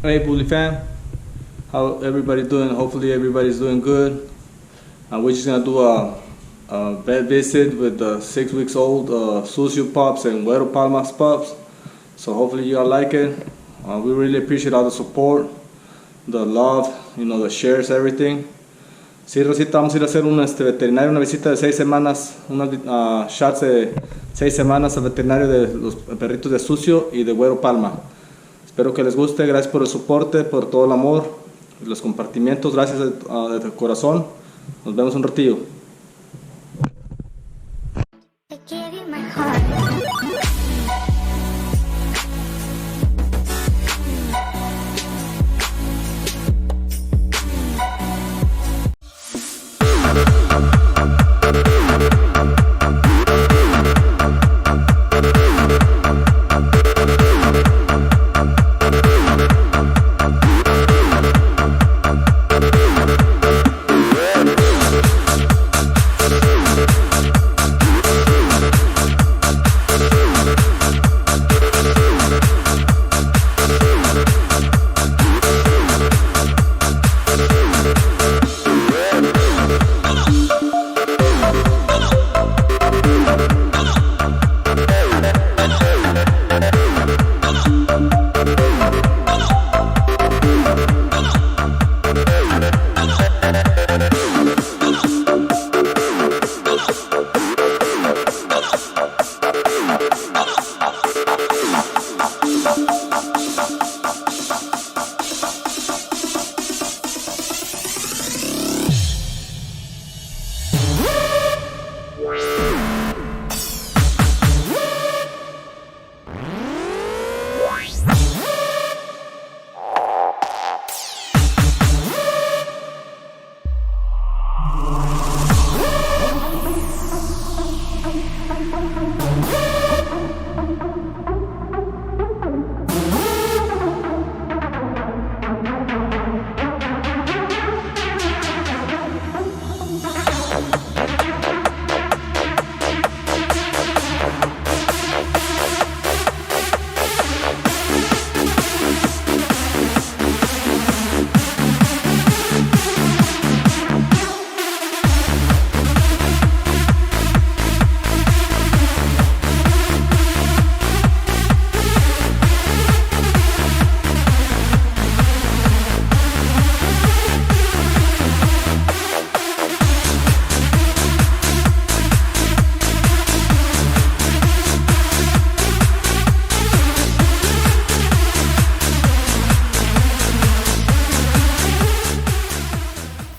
Hey Bully fam, how everybody doing? Hopefully everybody's doing good. We're just gonna do a vet visit with the 6 weeks old Sucio pups and Guero Palma's pups. So hopefully you all like it. We really appreciate all the support, the love, the shares, everything. Sí, Rosita, vamos a ir a hacer un veterinario, una visita de 6 semanas, unos shots de 6 semanas al veterinario de los perritos de Sucio y de Guero Palma. Espero que les guste, gracias por el soporte, por todo el amor, los compartimientos, gracias de corazón. Nos vemos un ratillo.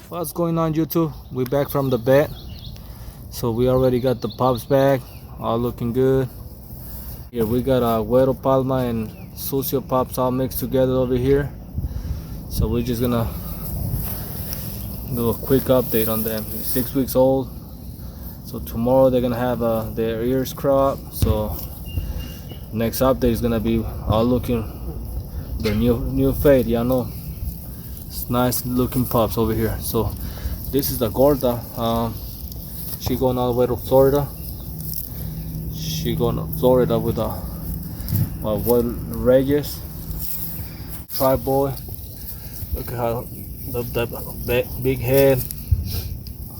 What's going on YouTube? We're back from the vet. So we already got the pups back, all looking good. Here we got Guero Palma and Sucio pups all mixed together over here. So we're just gonna do a quick update on them. They're 6 weeks old. So tomorrow they're gonna have their ears cropped. So next update is gonna be all looking their new fate. Yeah, no. Nice looking pups over here. So this is the Gorda. She going all the way to Florida. She going to Florida with a Regis tri-boy. Look at how that big head,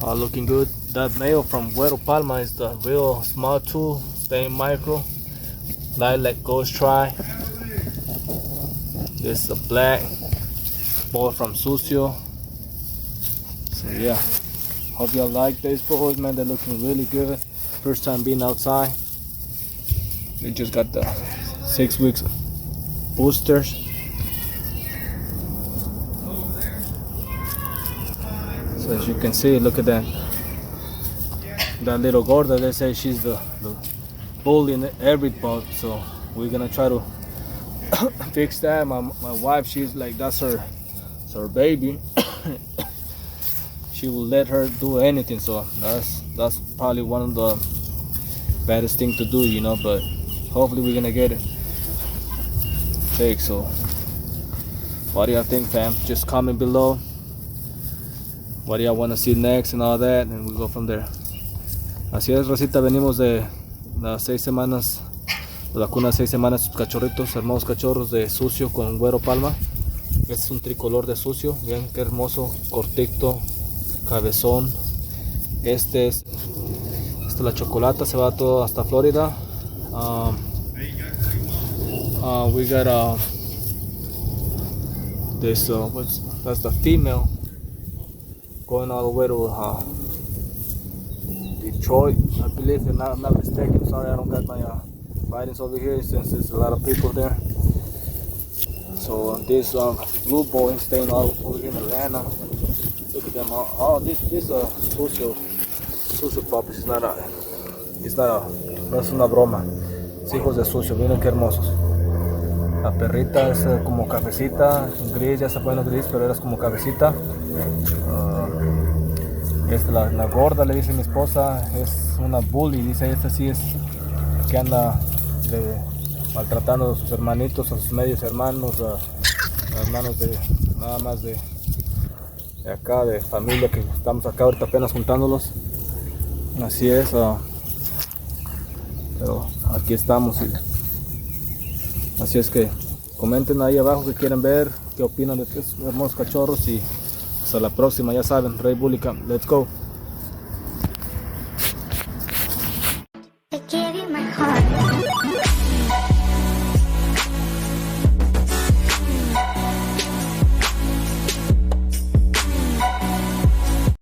looking good. That male from Guero Palma is the real small tool, staying micro, light ghost tri. This is the black boy from Sucio. So yeah, hope y'all like these boys, man. They're looking really good. First time being outside. They just got the 6 weeks boosters. So as you can see, look at that little Gorda. They say she's the bully in every boat. So we're gonna try to fix that. My wife, she's like, that's her baby. She will let her do anything, so that's probably one of the baddest thing to do, but hopefully we're gonna get it fixed. So what do y'all think, fam? Just comment below what do y'all want to see next and all that, and we'll go from there. Así es, Rosita, venimos de las 6 semanas, de la cuna de 6 semanas, sus cachorritos, hermosos cachorros de Sucio con Guero Palma. Este es un tricolor de Sucio, vean qué hermoso, cortito, cabezón. Esta es la chocolata, se va todo hasta Florida. We got this that's the female going all the way to Detroit, I believe, if I'm not mistaken. Sorry, I don't got my writings over here since there's a lot of people there. So this blue boy staying all over here in Atlanta. Look at them. This Sucio Puppies. No es una broma. Es hijos de Sucio. Miren qué hermosos. La perrita es como cafecita, gris, ya está bueno gris, pero era como cafecita. La gorda, le dice mi esposa, es una bully, dice. Esta sí es que anda maltratando a sus hermanitos, a sus medios hermanos, hermanos de nada más de acá, de familia, que estamos acá ahorita apenas juntándolos. Así es, pero aquí estamos. Así es que comenten ahí abajo que quieren ver, qué opinan de estos hermosos cachorros, y hasta la próxima. Ya saben, Rey BullyCamp, let's go.